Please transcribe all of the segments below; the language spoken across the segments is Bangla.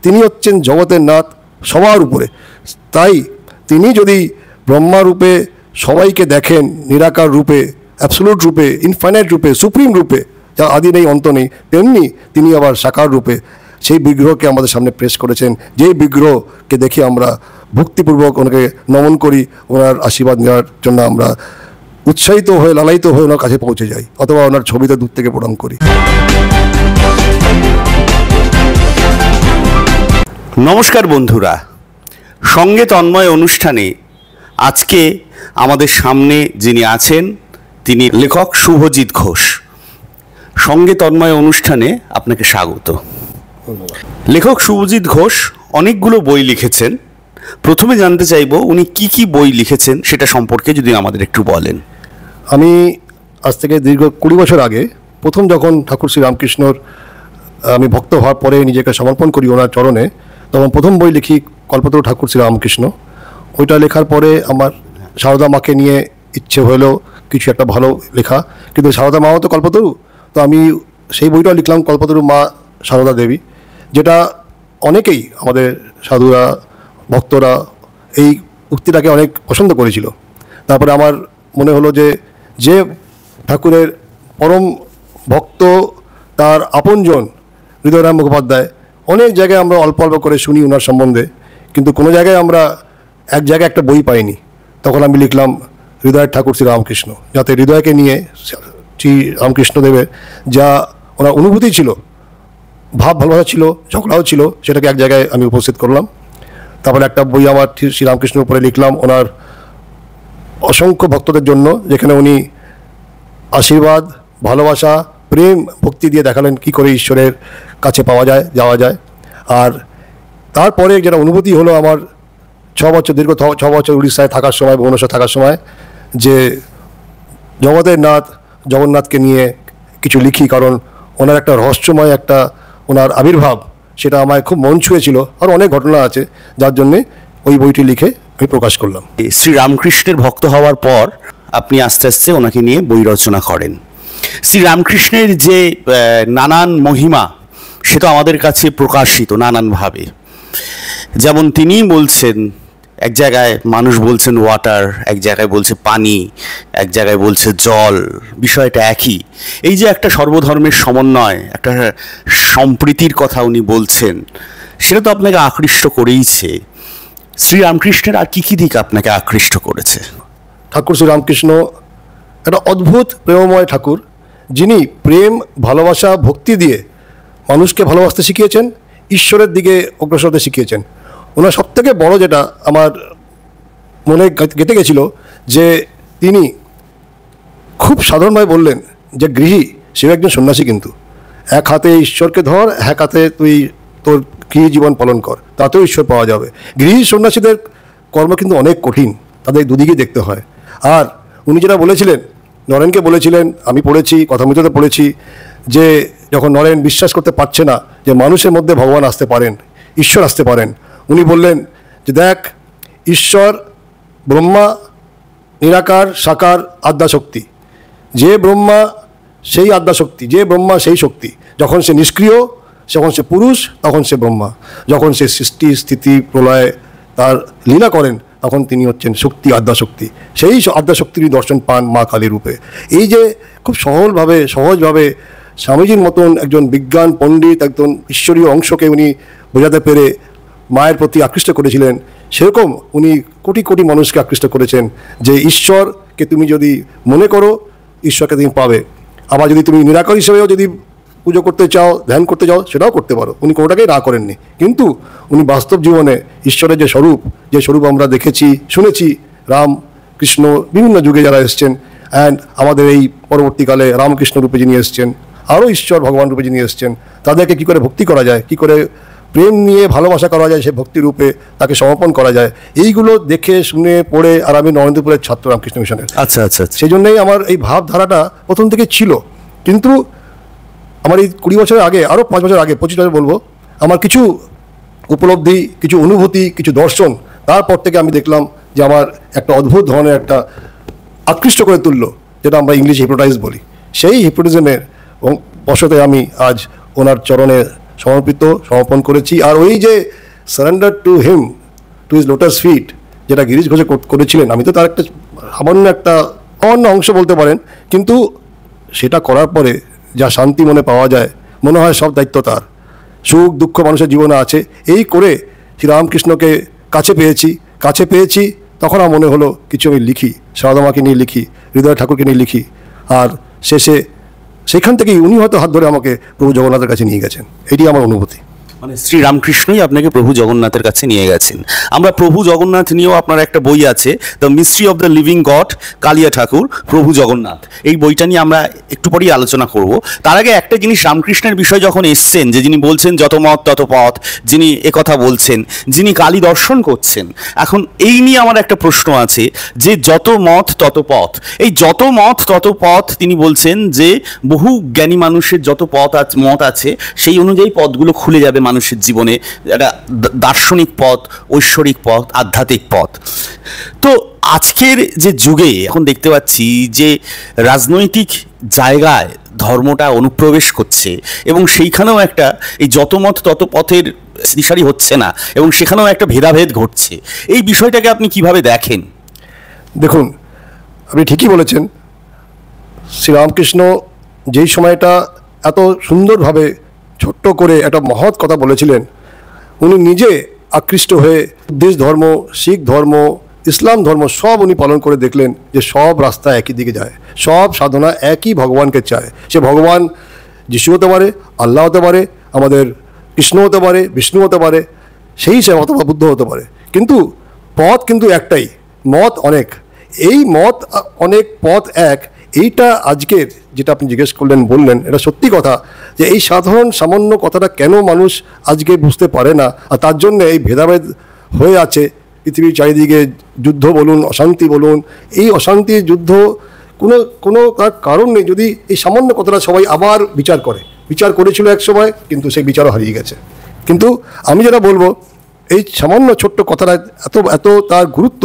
তিনি হচ্ছেন জগতের নাথ, সবার উপরে। তাই তিনি যদি ব্রহ্মা রূপে সবাইকে দেখেন, নিরাকার রূপে, অ্যাবসোলিউট রূপে, ইনফাইনাইট রূপে, সুপ্রিম রূপে, যা আদি নেই অন্ত নেই, তেমনি তিনি আবার সাকার রূপে সেই বিগ্রহকে আমাদের সামনে প্রেস করেছেন। যেই বিগ্রহকে দেখে আমরা ভক্তিপূর্বক ওনাকে নমন করি, ওনার আশীর্বাদ নেওয়ার জন্য আমরা উৎসাহিত হয়ে, লালায়িত হয়ে ওনার কাছে পৌঁছে যাই, অথবা ওনার ছবিতে দূর থেকে প্রণাম করি। নমস্কার বন্ধুরা, সঙ্গে তন্ময় অনুষ্ঠানে আজকে আমাদের সামনে যিনি আছেন তিনি লেখক শুভজিৎ ঘোষ। সঙ্গে তন্ময় অনুষ্ঠানে আপনাকে স্বাগত। লেখক শুভজিৎ ঘোষ অনেকগুলো বই লিখেছেন। প্রথমে জানতে চাইব উনি কি কি বই লিখেছেন সেটা সম্পর্কে যদি আমাদের একটু বলেন। আমি আজ থেকে দীর্ঘ 20 বছর আগে প্রথম যখন ঠাকুর শ্রী রামকৃষ্ণর আমি ভক্ত হওয়ার পরে নিজেকে সমর্পণ করি ওনার চরণে, তখন প্রথম বই লিখি কল্পতরু ঠাকুর শ্রী রামকৃষ্ণ। ওইটা লেখার পরে আমার সারদা মাকে নিয়ে ইচ্ছে হলো কিছু একটা ভালো লেখা, কিন্তু সারদা মাও তো কল্পতরু, তো আমি সেই বইটাও লিখলাম কল্পতরু মা সারদা দেবী, যেটা অনেকেই আমাদের সাধুরা, ভক্তরা এই উক্তিটাকে অনেক পছন্দ করেছিল। তারপরে আমার মনে হলো যে ঠাকুরের পরম ভক্ত, তার আপনজন হৃদয়রাম মুখোপাধ্যায়, অনেক জায়গায় আমরা অল্প অল্প করে শুনি ওনার সম্বন্ধে, কিন্তু কোনো জায়গায় আমরা এক জায়গায় একটা বই পাইনি। তখন আমি লিখলাম হৃদয়ের ঠাকুর শ্রী রামকৃষ্ণ, যাতে হৃদয়কে নিয়ে শ্রী রামকৃষ্ণদেবের যা ওনার অনুভূতি ছিল, ভাব ভালোবাসা ছিল, ঝগড়াও ছিল, সেটাকে এক জায়গায় আমি উপস্থিত করলাম। তারপরে একটা বই আমার শ্রী রামকৃষ্ণের উপরে লিখলাম ওনার অসংখ্য ভক্তদের জন্য, যেখানে উনি আশীর্বাদ, ভালোবাসা, প্রেম, ভক্তি দিয়ে দেখালেন কী করে ঈশ্বরের কাছে পাওয়া যায়, যাওয়া যায়। আর তারপরে যেটা অনুভূতি হলো আমার 6 বছর, দীর্ঘ 6 বছর উড়িষ্যায় থাকার সময়, ভুবনেশ্বর থাকার সময়, যে জগতের নাথ জগন্নাথকে নিয়ে কিছু লিখি, কারণ ওনার একটা রহস্যময় একটা ওনার আবির্ভাব, সেটা আমায় খুব মন ছুঁয়েছিল। আর অনেক ঘটনা আছে, যার জন্যে ওই বইটি লিখে আমি প্রকাশ করলাম। শ্রী রামকৃষ্ণের ভক্ত হওয়ার পর আপনি আস্তে আস্তে ওনাকে নিয়ে বই রচনা করেন। শ্রী রামকৃষ্ণের যে নানান মহিমা, সে তো আমাদের কাছে প্রকাশিত নানানভাবে। যেমন তিনি বলছেন, এক জায়গায় মানুষ বলছেন ওয়াটার, এক জায়গায় বলছে পানি, এক জায়গায় বলছে জল, বিষয়টা একই। এই যে একটা সর্বধর্মের সমন্বয়, একটা সম্প্রীতির কথা উনি বলছেন, সেটা তো আপনাকে আকৃষ্ট করেইছে। শ্রী রামকৃষ্ণের আর কী কী দিক আপনাকে আকৃষ্ট করেছে? ঠাকুর শ্রী রামকৃষ্ণ একটা অদ্ভুত প্রেমময় ঠাকুর, যিনি প্রেম, ভালোবাসা, ভক্তি দিয়ে মানুষকে ভালোবাসতে শিখিয়েছেন, ঈশ্বরের দিকে অগ্রসর হতে শিখিয়েছেন। ওনার সবথেকে বড় যেটা আমার মনে গেঁথে গেছিল, যে তিনি খুব সাধারণভাবে বললেন যে গৃহী সেও একজন সন্ন্যাসী, কিন্তু এক হাতে ঈশ্বরকে ধর, এক হাতে তুই তোর গৃহী জীবন পালন কর, তাতেও ঈশ্বর পাওয়া যাবে। গৃহী সন্ন্যাসীদের কর্ম কিন্তু অনেক কঠিন, তাদের দুদিকেই দেখতে হয়। আর উনি যেটা বলেছিলেন, নরেনকে বলেছিলেন, আমি পড়েছি, কথামৃততে পড়েছি, যে যখন নরেন বিশ্বাস করতে পারছে না যে মানুষের মধ্যে ভগবান আসতে পারেন, ঈশ্বর আসতে পারেন, উনি বললেন যে দেখ, ঈশ্বর ব্রহ্মা, নিরাকার, সাকার, আদ্যাশক্তি। যে ব্রহ্মা সেই আদ্যাশক্তি, যে ব্রহ্মা সেই শক্তি। যখন সে নিষ্ক্রিয়, যখন সে পুরুষ, তখন সে ব্রহ্মা। যখন সে সৃষ্টি, স্থিতি, প্রলয় তার লীলা করেন, তখন তিনি হচ্ছেন শক্তি, আদ্যাশক্তি। সেই আদ্যাশক্তিরই দর্শন পান মা কালী রূপে। এই যে খুব সহজভাবে স্বামীজির মতন একজন বিজ্ঞান পণ্ডিত, একজন ঈশ্বরীয় অংশকে উনি বোঝাতে পেরে মায়ের প্রতি আকৃষ্ট করেছিলেন, সেরকম উনি কোটি কোটি মানুষকে আকৃষ্ট করেছেন, যে ঈশ্বরকে তুমি যদি মনে করো, ঈশ্বরকে তুমি পাবে। আবার যদি তুমি নিরাকার হিসেবেও যদি পুজো করতে চাও, ধ্যান করতে চাও, সেটাও করতে পারো। উনি কোনোটাকেই না করেননি, কিন্তু উনি বাস্তব জীবনে ঈশ্বরের যে স্বরূপ আমরা দেখেছি, শুনেছি, রাম, কৃষ্ণ, বিভিন্ন যুগে যারা এসছেন, অ্যান্ড আমাদের এই পরবর্তীকালে রামকৃষ্ণ রূপে যিনি এসছেন, আরও ঈশ্বর ভগবান রূপে যিনি এসছেন, তাদেরকে কী করে ভক্তি করা যায়, কী করে প্রেম নিয়ে ভালোবাসা করা যায়, সে ভক্তি রূপে তাকে সমর্পণ করা যায়, এইগুলো দেখে শুনে পড়ে। আর আমি নরেন্দ্রপুরের ছাত্র রামকৃষ্ণ মিশনের। আচ্ছা আচ্ছা, সেই জন্যই আমার এই ভাবধারাটা প্রথম থেকে ছিল। কিন্তু আমার এই 20 বছরের আগে, আরও 5 বছর আগে, 25 বছর বলবো, আমার কিছু উপলব্ধি, কিছু অনুভূতি, কিছু দর্শন, তারপর থেকে আমি দেখলাম যে আমার একটা অদ্ভুত ধরনের একটা আকৃষ্ট করে তুললো, যেটা আমরা ইংলিশে হিপনোটাইজ বলি। সেই হিপনোটিজমের বশতে আমি আজ ওনার চরণে সমর্পণ করেছি। আর ওই যে surrender to him, to his lotus feet, যেটা গিরিশ ঘোষে করেছিলেন, আমি তো তার একটা সামান্য অংশ বলতে পারেন, কিন্তু সেটা করার পরে যা শান্তি মনে পাওয়া যায়, মনে হয় সব দায়িত্ব তার। সুখ দুঃখ মানুষের জীবনে আছে, এই করে শ্রীরামকৃষ্ণকে কাছে পেয়েছি। তখন আমার মনে হলো কিছু আমি লিখি, সারদামাকে নিয়ে লিখি, হৃদয় ঠাকুরকে নিয়ে লিখি। আর শেষে সেখান থেকেই উনি হয়তো হাত ধরে আমাকে প্রভু জগন্নাথের কাছে নিয়ে গেছেন। এটি আমার অনুভূতি। মানে শ্রীরামকৃষ্ণই আপনাকে প্রভু জগন্নাথের কাছে নিয়ে গেছেন। আমরা প্রভু জগন্নাথ নিয়েও আপনার একটা বই আছে, the mystery of the living god, Kalia ঠাকুর, প্রভু জগন্নাথ। এই বইটা নিয়ে আমরা একটু পরেই আলোচনা করব। তার আগে একটা জিনিস, রামকৃষ্ণের বিষয় যখন এসছেন, যে যিনি বলছেন যত মত তত পথ, যিনি একথা বলছেন, যিনি কালী দর্শন করছেন, এখন এই নিয়ে আমার একটা প্রশ্ন আছে যে যত মত তত পথ, এই যত মত তত পথ তিনি বলছেন যে বহু জ্ঞানী মানুষের যত মত আছে সেই অনুযায়ী পথগুলো খুলে যাবে মানুষের জীবনে, একটা দার্শনিক পথ, ঐশ্বরিক পথ, আধ্যাত্মিক পথ। তো আজকের যে যুগে এখন দেখতে পাচ্ছি যে রাজনৈতিক জায়গায় ধর্মটা অনুপ্রবেশ করছে, এবং সেইখানেও একটা এই যত মত তত পথের দিশারি হচ্ছে না, এবং সেখানেও একটা ভেদাভেদ ঘটছে। এই বিষয়টাকে আপনি কিভাবে দেখেন? দেখুন, আপনি ঠিকই বলেছেন। শ্রীরামকৃষ্ণ যেই সময়টা এত সুন্দরভাবে ছোট্ট করে একটা মহৎ কথা বলেছিলেন, উনি নিজে আকৃষ্ট হয়ে বুদ্ধিস্ট ধর্ম, শিখ ধর্ম, ইসলাম ধর্ম সব উনি পালন করে দেখলেন যে সব রাস্তা একই দিকে যায়, সব সাধনা একই ভগবানকে চায়। সে ভগবান যিশু হতে পারে, আল্লাহ হতে পারে, আমাদের কৃষ্ণ হতে পারে, বিষ্ণু হতে পারে, সেই সে অথবা বুদ্ধ হতে পারে, কিন্তু পথ কিন্তু একটাই, মত অনেক। এই মত অনেক, পথ এক, এইটা আজকের যেটা আপনি জিজ্ঞেস করলেন, বললেন, এটা সত্যি কথা যে এই সামান্য কথাটা কেন মানুষ আজকে বুঝতে পারে না, আর তার জন্য এই ভেদাভেদ হয়ে আছে পৃথিবীর চারিদিকে। যুদ্ধ বলুন, অশান্তি বলুন, এই অশান্তি যুদ্ধ কোনো কারণ নেই যদি এই সামান্য কথাটা সবাই আবার বিচার করেছিল এক সময়, কিন্তু সেই বিচারও হারিয়ে গেছে। কিন্তু আমি যেটা বলবো, এই সামান্য ছোট্ট কথাটা এত তার গুরুত্ব,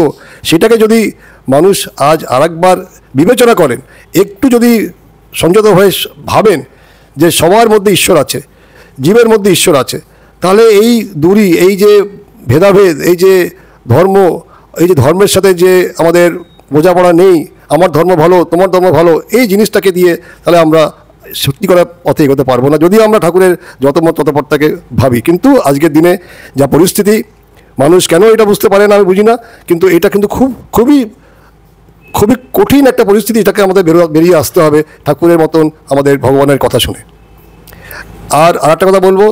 সেটাকে যদি মানুষ আজ আরেকবার বিবেচনা করেন, একটু যদি সংযত হয়ে ভাবেন যে সবার মধ্যে ঈশ্বর আছে, জীবের মধ্যে ঈশ্বর আছে, তাহলে এই দূরই, এই যে ভেদাভেদ, এই যে ধর্ম, এই যে ধর্মের সাথে যে আমাদের বোঝাপড়া নেই, আমার ধর্ম ভালো, তোমার ধর্ম ভালো, এই জিনিসটাকে দিয়ে তাহলে আমরা সত্যি করার পথে এগোতে পারবো না, যদি আমরা ঠাকুরের যত মত তত পথটাকে ভাবি। কিন্তু আজকের দিনে যা পরিস্থিতি, মানুষ কেন এটা বুঝতে পারে না আমি বুঝি না, কিন্তু এটা কিন্তু খুবই কঠিন একটা পরিস্থিতি, এটাকে আমাদের বেরিয়ে আসতে হবে ঠাকুরের মতন আমাদের ভগবানের কথা শুনে। আর একটা কথা বলবো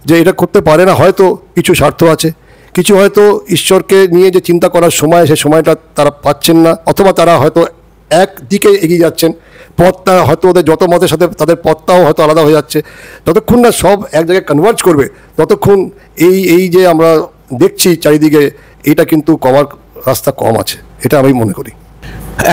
যে এটা করতে পারে না, হয়তো কিছু স্বার্থ আছে, কিছু হয়তো ঈশ্বরকে নিয়ে যে চিন্তা করার সময়, সে সময়টা তারা পাচ্ছেন না, অথবা তারা হয়তো একদিকে এগিয়ে যাচ্ছেন, পথটা হয়তো ওদের যত মতের সাথে তাদের পথটাও হয়তো আলাদা হয়ে যাচ্ছে। যতক্ষণ না সব এক জায়গায় কনভার্জ করবে, ততক্ষণ এই যে আমরা দেখছি চারিদিকে, এটা কিন্তু কমার রাস্তা কম আছে, এটা আমি মনে করি।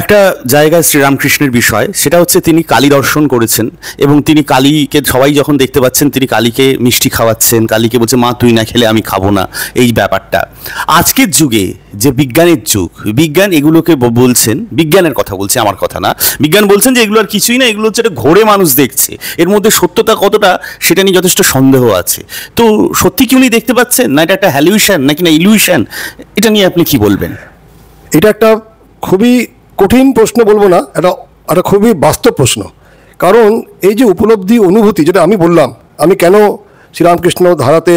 একটা জায়গায় শ্রীরামকৃষ্ণের বিষয়, সেটা হচ্ছে তিনি কালী দর্শন করেছেন, এবং তিনি কালীকে, সবাই যখন দেখতে পাচ্ছেন, তিনি কালীকে মিষ্টি খাওয়াচ্ছেন, কালীকে বলছে মা তুই না খেলে আমি খাবো না। এই ব্যাপারটা আজকের যুগে যে বিজ্ঞানের যুগ, বিজ্ঞান এগুলোকে বলছেন, বিজ্ঞানের কথা বলছে, আমার কথা না, বিজ্ঞান বলছেন যে এগুলো আর কিছুই না, এগুলো হচ্ছে একটা ঘোরে মানুষ দেখছে, এর মধ্যে সত্যতা কতটা সেটা নিয়ে যথেষ্ট সন্দেহ আছে। তো সত্যি কি উনি দেখতে পাচ্ছেন, না এটা একটা হ্যালিউশন নাকি না ইলিউশন? এটা নিয়ে আপনি কি বলবেন? এটা একটা খুবই কঠিন প্রশ্ন বলবো না, এটা খুবই বাস্তব প্রশ্ন। কারণ এই যে উপলব্ধি, অনুভূতি, যেটা আমি বললাম, আমি কেন শ্রীরামকৃষ্ণ ধারাতে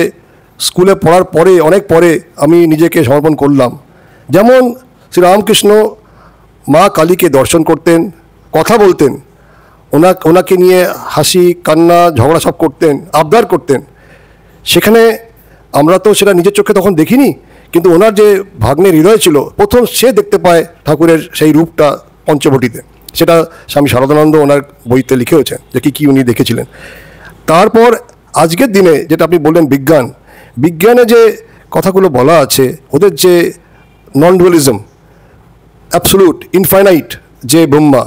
স্কুলে পড়ার পরে, অনেক পরে আমি নিজেকে সমর্পণ করলাম। যেমন শ্রীরামকৃষ্ণ মা কালীকে দর্শন করতেন, কথা বলতেন, ওনাকে নিয়ে হাসি কান্না ঝগড়া সব করতেন, আবদার করতেন। সেখানে আমরা তো সেটা নিজের চোখে তখন দেখিনি, কিন্তু ওনার যে ভাগ্নের হৃদয় ছিল, প্রথম সে দেখতে পায় ঠাকুরের সেই রূপটা পঞ্চবটিতে। সেটা স্বামী শারদানন্দ ওনার বইতে লিখেওছেন যে কী উনি দেখেছিলেন। তারপর আজকের দিনে যেটা আপনি বললেন, বিজ্ঞানে যে কথাগুলো বলা আছে, ওদের যে নন ডুয়ালিজম, অ্যাবসোলিউট ইনফাইনাইট যে ব্রহ্মা,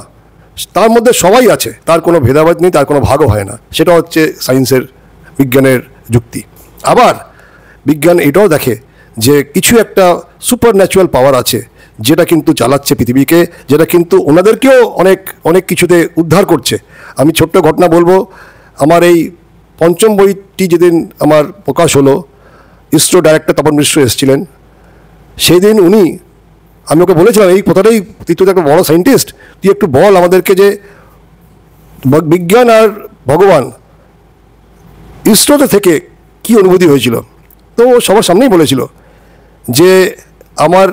তার মধ্যে সবাই আছে, তার কোনো ভেদাভেদ নেই, তার কোনো ভাগও হয় না। সেটা হচ্ছে সায়েন্সের, বিজ্ঞানের যুক্তি। আবার বিজ্ঞান এটাও দেখে যে কিছু একটা সুপার ন্যাচুরাল পাওয়ার আছে, যেটা কিন্তু চালাচ্ছে পৃথিবীকে, যেটা কিন্তু ওনাদেরকেও অনেক কিছুতে উদ্ধার করছে। আমি ছোট্ট ঘটনা বলবো। আমার এই পঞ্চম বইটি যেদিন আমার প্রকাশ হলো, ইসরো ডাইরেক্টর তপন মিশ্র এসেছিলেন, সেই দিন আমি ওকে বলেছিলাম এই কথাটাই, তুই তো একটা বড় সায়েন্টিস্ট, তুই একটু বল আমাদেরকে যে বিজ্ঞান আর ভগবান ইসরোতে থেকে কি অনুভূতি হয়েছিল। তো ও সবার সামনেই বলেছিল যে আমার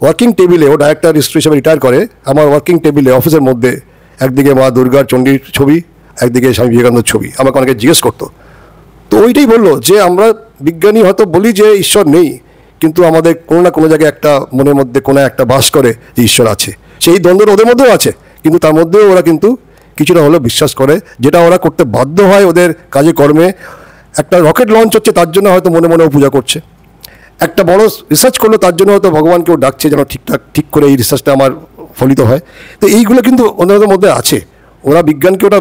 ওয়ার্কিং টেবিলে, ও ডাইরেক্টর ইসরো হিসেবে রিটায়ার করে, আমার ওয়ার্কিং টেবিলে অফিসের মধ্যে একদিকে মা দুর্গার চণ্ডীর ছবি, একদিকে স্বামী বিবেকানন্দের ছবি। আমাকে অনেকে জিজ্ঞেস করতো, তো ওইটাই বললো যে আমরা বিজ্ঞানী হয়তো বলি যে ঈশ্বর নেই, কিন্তু আমাদের কোনো না কোনো জায়গায় একটা মনের মধ্যে কোনো একটা বাস করে যে ঈশ্বর আছে। সেই দ্বন্দ্ব ওদের মধ্যেও আছে, কিন্তু তার মধ্যেও ওরা কিন্তু কিছুটা হলেও বিশ্বাস করে, যেটা ওরা করতে বাধ্য হয় ওদের কাজে কর্মে। একটা রকেট লঞ্চ হচ্ছে, তার জন্য হয়তো মনে মনেও পূজা করছে। একটা বড় রিসার্চ করলো, তার জন্য হয়তো ভগবানকেও ডাকছে যেন ঠিক করে এই রিসার্চটা আমার ফলিত হয়। তো এইগুলো কিন্তু ওদের মধ্যে আছে। ওরা বিজ্ঞানকে ওটা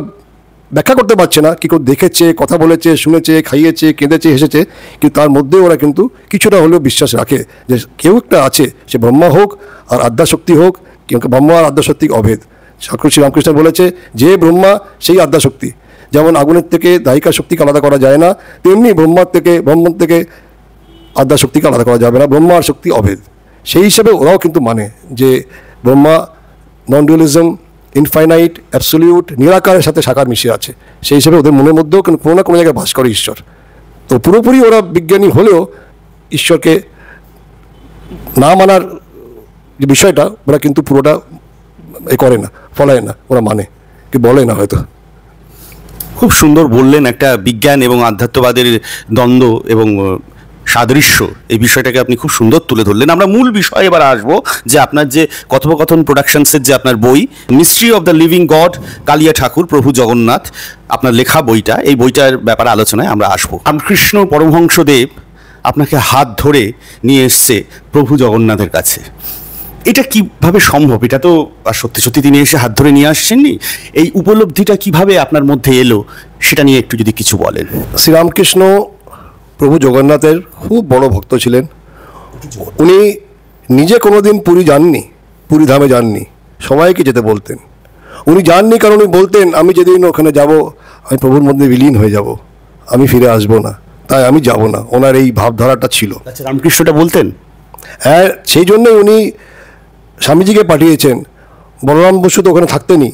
ব্যাখ্যা করতে পারছে না, কী করে দেখেছে, কথা বলেছে, শুনেছে, খাইয়েছে, কেঁদেছে, হেসেছে, কিন্তু তার মধ্যে ওরা কিন্তু কিছুটা হলেও বিশ্বাস রাখে যে কেউ একটা আছে, সে ব্রহ্মা হোক আর আদ্যাশক্তি হোক, কিন্তু ব্রহ্মা আর আদ্যাশক্তি অভেদ। শ্রীরামকৃষ্ণ বলেছে যে ব্রহ্মা সেই আদ্যাশক্তি। যেমন আগুনের থেকে দাহিকা শক্তিকে আলাদা করা যায় না, তেমনি ব্রহ্ম থেকে আদ্যাশক্তিকে আলাদা করা যাবে না, ব্রহ্মা আর শক্তি অভেদ। সেই হিসেবে ওরাও কিন্তু মানে যে ব্রহ্মা নন ডুয়ালিজম, ইনফাইনাইট, অ্যাবসলিউট, নিরাকারের সাথে সাকার মিশে আছে। সেই হিসেবে ওদের মনের মধ্যেও কিন্তু কোনো না কোনো জায়গায় বাস করে ঈশ্বর। তো পুরোপুরি ওরা বিজ্ঞানী হলেও ঈশ্বরকে না মানার যে বিষয়টা ওরা কিন্তু পুরোটা করে না, ফলায় না, ওরা মানে কি বলে না হয়তো। খুব সুন্দর বললেন, একটা বিজ্ঞান এবং আধ্যাত্মবাদের দ্বন্দ্ব এবং সাদৃশ্য, এই বিষয়টাকে আপনি খুব সুন্দর তুলে ধরলেন। আমরা মূল বিষয়ে এবার আসবো, যে আপনার যে কথোপকথন প্রোডাকশনসের যে আপনার বই mystery of the living god, Kalia ঠাকুর, প্রভু জগন্নাথ, আপনার লেখা বইটা, এই বইটার ব্যাপারে আলোচনায় আমরা আসবো। রামকৃষ্ণ পরমহংসদেব আপনাকে হাত ধরে নিয়ে এসছে প্রভু জগন্নাথের কাছে। এটা কিভাবে সম্ভব? এটা তো আর সত্যি সত্যি তিনি এসে হাত ধরে নিয়ে আসছেননি। এই উপলব্ধিটা কিভাবে আপনার মধ্যে এলো, সেটা নিয়ে একটু যদি কিছু বলেন। শ্রীরামকৃষ্ণ প্রভু জগন্নাথের খুব বড় ভক্ত ছিলেন। উনি নিজে কোনোদিন পুরী যাননি, পুরী ধামে যাননি, সবাইকে যেতে বলতেন। উনি যাননি কারণ উনি বলতেন আমি যেদিন ওখানে যাব আমি প্রভুর মধ্যে বিলীন হয়ে যাব, আমি ফিরে আসবো না, তাই আমি যাব না। ওনার এই ভাবধারাটা ছিল। আচ্ছা, রামকৃষ্ণটা বলতেন। হ্যাঁ, সেই জন্যই উনি স্বামীজিকে পাঠিয়েছেন। বলরাম বসু তো ওখানে থাকতেনই,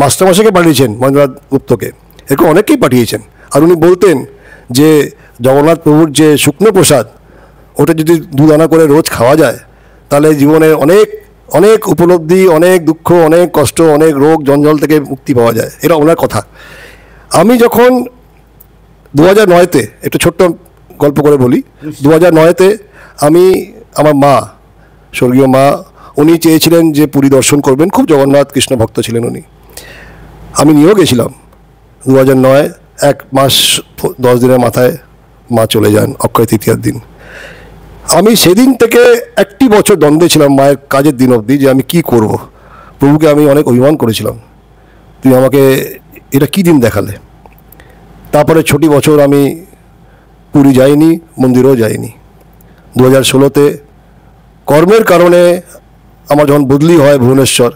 মাস্টারমশাইকে পাঠিয়েছেন, মহেন্দ্রনাথ গুপ্তকে, এরকম অনেককেই পাঠিয়েছেন। আর উনি বলতেন যে জগন্নাথ প্রভুর যে শুকনো প্রসাদ, ওটা যদি দুদানা করে রোজ খাওয়া যায়, তাহলে জীবনে অনেক অনেক উপলব্ধি, অনেক দুঃখ, অনেক কষ্ট, অনেক রোগ জঞ্জাল থেকে মুক্তি পাওয়া যায়। এটা ওনার কথা। আমি যখন 2009-তে একটা ছোট্ট গল্প করে বলি, 2009-তে আমি, আমার মা, স্বর্গীয় মা, উনি চেয়েছিলেন যে পুরী দর্শন করবেন, খুব জগন্নাথ কৃষ্ণ ভক্ত ছিলেন উনি। আমি নিয়েও গেছিলাম। 2009 1 মাস 10 দিনের মাথায় মা চলে যান অক্ষয় তৃতীয়ার দিন। আমি সেদিন থেকে একটি বছর দ্বন্দ্বে ছিলাম মায়ের কাজের দিন অবধি, যে আমি কি করব। প্রভুকে আমি অনেক অভিমান করেছিলাম, তুমি আমাকে এটা কি দিন দেখালে। তারপরে 6টি বছর আমি পুরী যাইনি, মন্দিরেও যাইনি। 2016-তে কর্মের কারণে আমার যখন বদলি হয় ভুবনেশ্বর,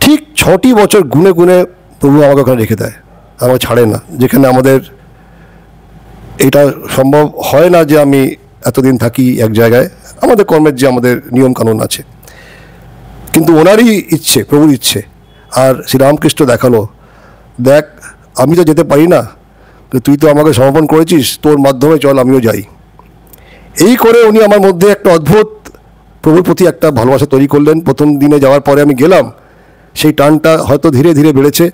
ঠিক 6টি বছর গুনে গুনে প্রভু আমাকে ওখানে রেখে দেয়, আমাকে ছাড়ে না। যেখানে আমাদের এটা সম্ভব হয় না যে আমি এতদিন থাকি এক জায়গায়, আমাদের কর্মের যে আমাদের নিয়ম কানুন আছে, কিন্তু ওনারই ইচ্ছে, প্রভুর ইচ্ছে। আর শ্রীরামকৃষ্ণ দেখালো, দেখ আমি তো যেতে পারি না, তুই তো আমাকে সমর্পণ করেছিস, তোর মাধ্যমে চল আমিও যাই। এই করে উনি আমার মধ্যে একটা অদ্ভুত প্রভুর প্রতি একটা ভালোবাসা তৈরি করলেন। প্রথম দিনে যাওয়ার পরে আমি গেলাম, সেই টানটা হয়তো ধীরে ধীরে বেড়েছে।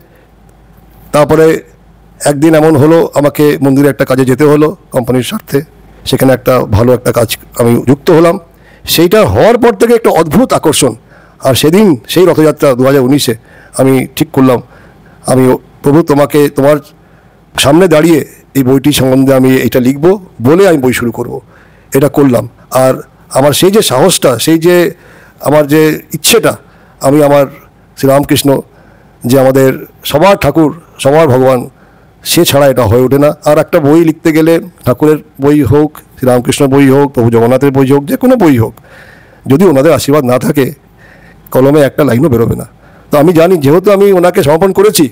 তারপরে একদিন এমন হলো, আমাকে মন্দিরে একটা কাজে যেতে হলো কোম্পানির স্বার্থে, সেখানে একটা ভালো একটা কাজ আমি যুক্ত হলাম। সেইটা হওয়ার পর থেকে একটা অদ্ভুত আকর্ষণ। আর সেদিন সেই রথযাত্রা 2019-এ আমি ঠিক করলাম, আমি প্রভু তোমাকে, তোমার সামনে দাঁড়িয়ে এই বইটি সম্বন্ধে আমি এটা লিখব বলে আমি বই শুরু করব। এটা করলাম। আর আমার সেই যে সাহসটা, সেই যে আমার যে ইচ্ছেটা, আমি আমার শ্রীরামকৃষ্ণ যে আমাদের সবার ঠাকুর, সবার ভগবান, সে ছাড়া এটা হয়ে ওঠে না। আর একটা বই লিখতে গেলে, ঠাকুরের বই হোক, শ্রীরামকৃষ্ণ বই হোক, প্রভু জগন্নাথের বই হোক, যে কোনো বই হোক, যদি ওনাদের আশীর্বাদ না থাকে, কলমে একটা লাইনও বেরোবে না। তো আমি জানি, যেহেতু আমি ওনাকে সমর্পণ করেছি,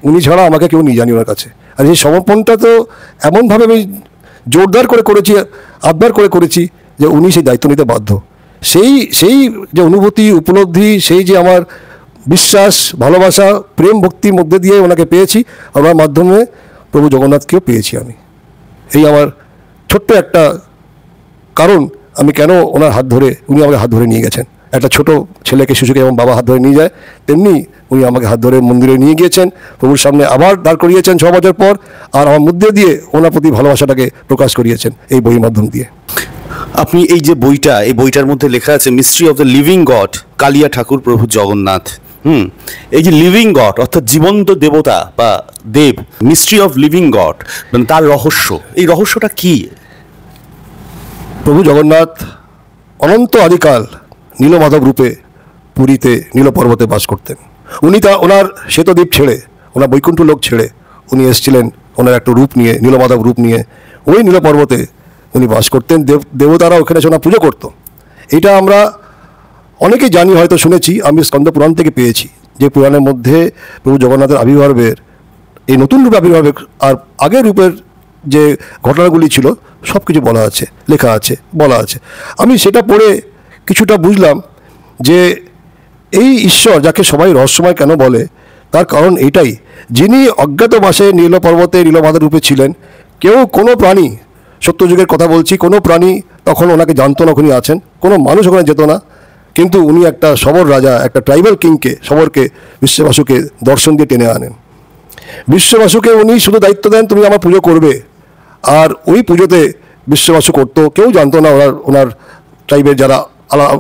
উনি ছাড়া আমাকে কেউ নিয়ে জানি ওনার কাছে। আর এই সমর্পণটা তো এমনভাবে আমি জোরদার করে করেছি, আবদার করে করেছি যে উনি সেই দায়িত্ব নিতে বাধ্য। সেই সেই যে অনুভূতি, উপলব্ধি, সেই যে আমার বিশ্বাস, ভালোবাসা, প্রেম ভক্তির মধ্যে দিয়ে ওনাকে পেয়েছি, আমার মাধ্যমে প্রভু জগন্নাথকেও পেয়েছি আমি। এই আমার ছোট্ট একটা কারণ, আমি কেন ওনার হাত ধরে, উনি আমাকে হাত ধরে নিয়ে গেছেন। একটা ছোট ছেলেকে, শিশুকে যেমন বাবা হাত ধরে নিয়ে যায়, তেমনি উনি আমাকে হাত ধরে মন্দিরে নিয়ে গিয়েছেন, প্রভুর সামনে আবার দাঁড় করিয়েছেন 6 বছর পর, আর আমার মধ্যে দিয়ে ওনার প্রতি ভালোবাসাটাকে প্রকাশ করিয়েছেন এই বইয়ের মাধ্যম দিয়ে। আপনি এই যে বইটা, এই বইটার মধ্যে লেখা আছে mystery of the living god, Kalia ঠাকুর প্রভু জগন্নাথ। এই যে লিভিং গড অর্থাৎ জীবন্ত দেবতা বা দেব, মিস্ট্রি অফ লিভিং গড, মানে তার রহস্য, এই রহস্যটা কি? প্রভু জগন্নাথ অনন্ত আদিকাল নীলমাধব রূপে পুরীতে নীল পর্বতে বাস করতেন। উনি ওনার শ্বেতদ্বীপ ছেড়ে, ওনার বৈকুণ্ঠ লোক ছেড়ে উনি এসেছিলেন ওনার একটা রূপ নিয়ে, নীলমাধব রূপ নিয়ে। ওই নীল পর্বতে উনি বাস করতেন, দেবতারা ওখানে সোনা পুজো করত। এটা আমরা অনেকেই জানি, হয়তো শুনেছি। আমি স্কন্দ পুরাণ থেকে পেয়েছি যে পুরাণের মধ্যে প্রভু জগন্নাথের আবির্ভাবের, এই নতুন রূপে আবির্ভাবের আর আগের রূপের যে ঘটনাগুলি ছিল সব কিছু বলা আছে, লেখা আছে, বলা আছে। আমি সেটা পড়ে কিছুটা বুঝলাম যে এই ঈশ্বর, যাকে সবাই রহস্যময় কেন বলে, তার কারণ এইটাই, যিনি অজ্ঞাতবাসে নীল পর্বতে নীলমাধব রূপে ছিলেন, কেউ কোনো প্রাণী, সত্যযুগের কথা বলছি, কোনো প্রাণী তখন ওনাকে জানতো না ওখানে আছেন, কোনো মানুষ ওখানে যেত না। কিন্তু উনি একটা সবর রাজা, একটা ট্রাইবাল কিংকে, সবরকে, বিশ্ববাসুকে দর্শন দিয়ে টেনে আনেন। বিশ্ববাসুকে উনি শুধু দায়িত্ব দেন, তুমি আমার পুজো করবে। আর ওই পুজোতে বিশ্ববাসু করতো, কেউ জানতো না, ওনার ট্রাইবের যারা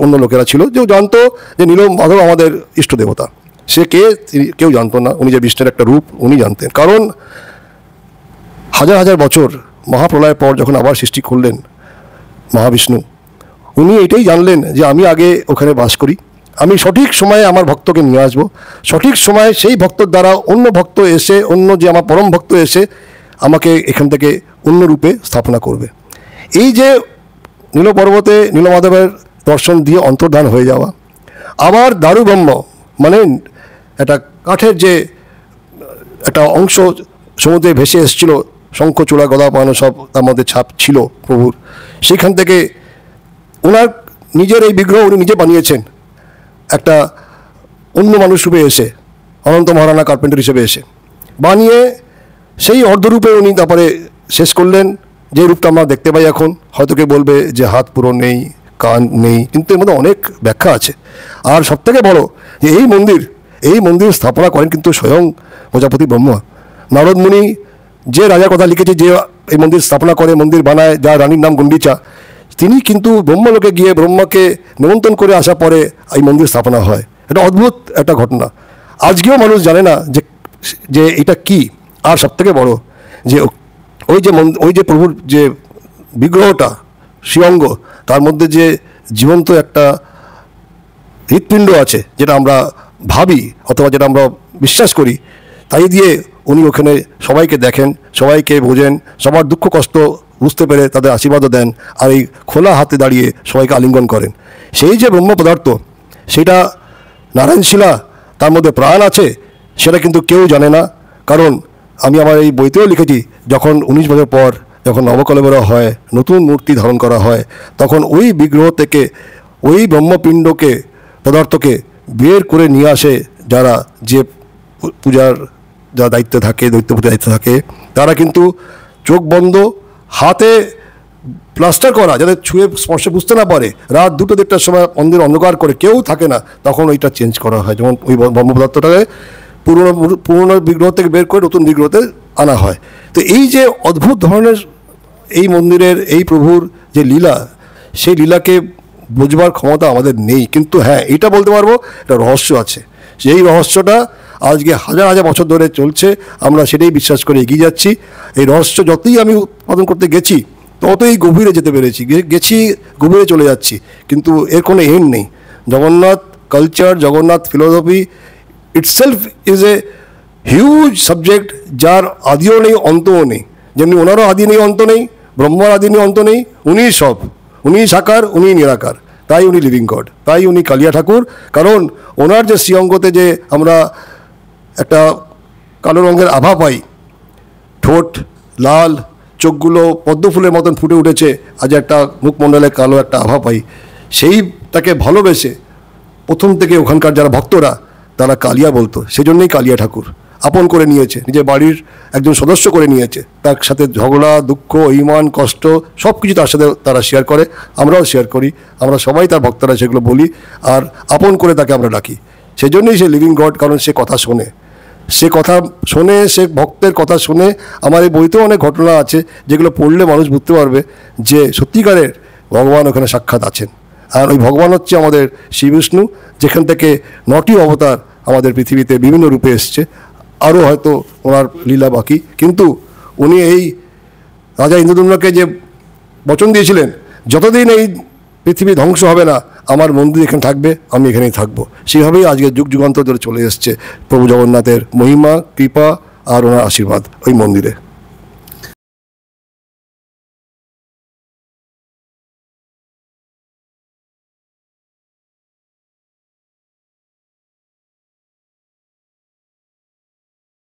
অন্য লোকেরা ছিল, কেউ জানতো যে নীলমাধব আমাদের ইষ্ট দেবতা। সে কে কেউ জানতো না, উনি যে বিষ্ণুর একটা রূপ উনি জানতেন। কারণ হাজার হাজার বছর মহাপ্রলয়ের পর যখন আবার সৃষ্টি করলেন মহাবিষ্ণু, উনি এটাই জানলেন যে আমি আগে ওখানে বাস করি, আমি সঠিক সময়ে আমার ভক্তকে নিয়ে আসবো, সঠিক সময়ে সেই ভক্তর দ্বারা অন্য ভক্ত এসে, অন্য যে আমার পরম ভক্ত এসে আমাকে এখান থেকে অন্য রূপে স্থাপনা করবে। এই যে নীল পর্বতে নীলমাধবের দর্শন দিয়ে অন্তর্ধান হয়ে যাওয়া, আবার দারু ব্রহ্ম মানে একটা কাঠের যে একটা অংশ সমুদ্রে ভেসে এসেছিল, শঙ্খ চূড়া গদা পানো সব তার মধ্যে ছাপ ছিল প্রভুর, সেখান থেকে ওনার নিজের এই বিগ্রহ উনি নিজে বানিয়েছেন একটা অন্য মানুষ রূপে এসে, অনন্ত মহারানা কার্পেন্টার হিসেবে এসে বানিয়ে সেই অর্ধরূপে উনি তারপরে শেষ করলেন। যে রূপটা আমরা দেখতে পাই এখন, হয়তো কেউ বলবে যে হাত পুরো নেই, কান নেই, কিন্তু এর মধ্যে অনেক ব্যাখ্যা আছে। আর সবথেকে বড় যে এই মন্দির স্থাপনা করেন কিন্তু স্বয়ং প্রজাপতি ব্রহ্মা। নারদ মুনি যে রাজার কথা লিখেছে, যে এই মন্দির স্থাপনা করে, মন্দির বানায়, যার রানীর নাম গুন্ডিচা, তিনি কিন্তু ব্রহ্মলোকে গিয়ে ব্রহ্মাকে নিমন্ত্রণ করে আসার পরে এই মন্দির স্থাপনা হয়। এটা অদ্ভুত একটা ঘটনা, আজকেও মানুষ জানে না যে এটা কি। আর সবথেকে বড় যে ওই যে প্রভুর যে বিগ্রহটা, শ্রীঅঙ্গ, তার মধ্যে যে জীবন্ত একটা হৃৎপিণ্ড আছে, যেটা আমরা ভাবি অথবা যেটা আমরা বিশ্বাস করি, তাই দিয়ে উনি ওখানে সবাইকে দেখেন, সবাইকে বোঝেন, সবার দুঃখ কষ্ট বুঝতে পেরে তাদের আশীর্বাদও দেন, আর এই খোলা হাতে দাঁড়িয়ে সবাইকে আলিঙ্গন করেন। সেই যে ব্রহ্ম পদার্থ, সেটা নারায়ণশিলা, তার মধ্যে প্রাণ আছে, সেটা কিন্তু কেউ জানে না। কারণ আমি আমার এই বইতেও লিখেছি, যখন 19 বছর পর যখন নবকলেবর হয়, নতুন মূর্তি ধারণ করা হয়, তখন ওই বিগ্রহ থেকে ওই ব্রহ্মপিণ্ডকে, পদার্থকে বের করে নিয়ে আসে যারা, যে পূজার যারা দায়িত্বে থাকে, দৈত্য পূজার দায়িত্বে থাকে, তারা কিন্তু চোখ বন্ধ, হাতে প্লাস্টার করা, যাতে ছুঁয়ে স্পর্শে বুঝতে না পারে, রাত 2-3টার সময় মন্দির অন্ধকার করে কেউ থাকে না, তখন ওইটা চেঞ্জ করা হয়। যেমন ওই ব্রহ্ম পদার্থটাকে পুরনো বিগ্রহ থেকে বের করে নতুন বিগ্রহতে আনা হয়। তো এই যে অদ্ভুত ধরনের এই মন্দিরের, এই প্রভুর যে লীলা, সেই লীলাকে বুঝবার ক্ষমতা আমাদের নেই। কিন্তু হ্যাঁ, এটা বলতে পারবো, একটা রহস্য আছে। সেই রহস্যটা আজকে হাজার হাজার বছর ধরে চলছে, আমরা সেটাই বিশ্বাস করে এগিয়ে যাচ্ছি। এই রহস্য যতই আমি উৎপাদন করতে গেছি, ততই গভীরে যেতে পেরেছি, গভীরে চলে যাচ্ছি, কিন্তু এর কোনো এন্ড নেই। Jagannath culture, Jagannath philosophy itself is a huge subject, যার আদিও নেই, অন্তও নেই। যেমনি ওনারও আদি নেই, অন্ত নেই, ব্রহ্মার আদি নেই, অন্ত নেই, উনিই সব, উনিই সাকার, উনিই নিরাকার, তাই উনি লিভিং গড, তাই উনি কালিয়া ঠাকুর। কারণ ওনার যে শ্রীঅঙ্গতে যে আমরা একটা কালো রঙের আভা পাই, ঠোঁট লাল, চোখগুলো পদ্মফুলের মতন ফুটে উঠেছে, আজ একটা মুখমণ্ডলে কালো একটা আভা পাই, সেইটাকে ভালোবেসে প্রথম থেকে ওখানকার যারা ভক্তরা তারা কালিয়া বলতো। সেই জন্যই কালিয়া ঠাকুর আপন করে নিয়েছে, নিজের বাড়ির একজন সদস্য করে নিয়েছে। তার সাথে ঝগড়া, দুঃখ, অভিমান, কষ্ট সব কিছু তার সাথে তারা শেয়ার করে, আমরাও শেয়ার করি। আমরা সবাই তার ভক্তরা সেগুলো বলি আর আপন করে তাকে আমরা ডাকি। সেই জন্যই সে লিভিং গড, কারণ সে কথা শোনে, সে কথা শোনে, সে ভক্তের কথা শুনে। আমার এই বইতেও অনেক ঘটনা আছে যেগুলো পড়লে মানুষ বুঝতে পারবে যে সত্যিকারের ভগবান ওখানে সাক্ষাৎ আছেন। আর ওই ভগবান হচ্ছে আমাদের শ্রী বিষ্ণু, যেখান থেকে 9টি অবতার আমাদের পৃথিবীতে বিভিন্ন রূপে এসছে। আরও হয়তো ওনার লীলা বাকি, কিন্তু উনি এই রাজা ইন্দ্রদ্যুম্নকে যে বচন দিয়েছিলেন, যতদিন এই পৃথিবী ধ্বংস হবে না আমার মন্দির এখানে থাকবে, আমি এখানেই থাকবো। সেইভাবেই আজকে যুগ যুগান্তর ধরে চলে এসছে প্রভু জগন্নাথের মহিমা, কৃপা আর ওনার আশীর্বাদ ওই মন্দিরে।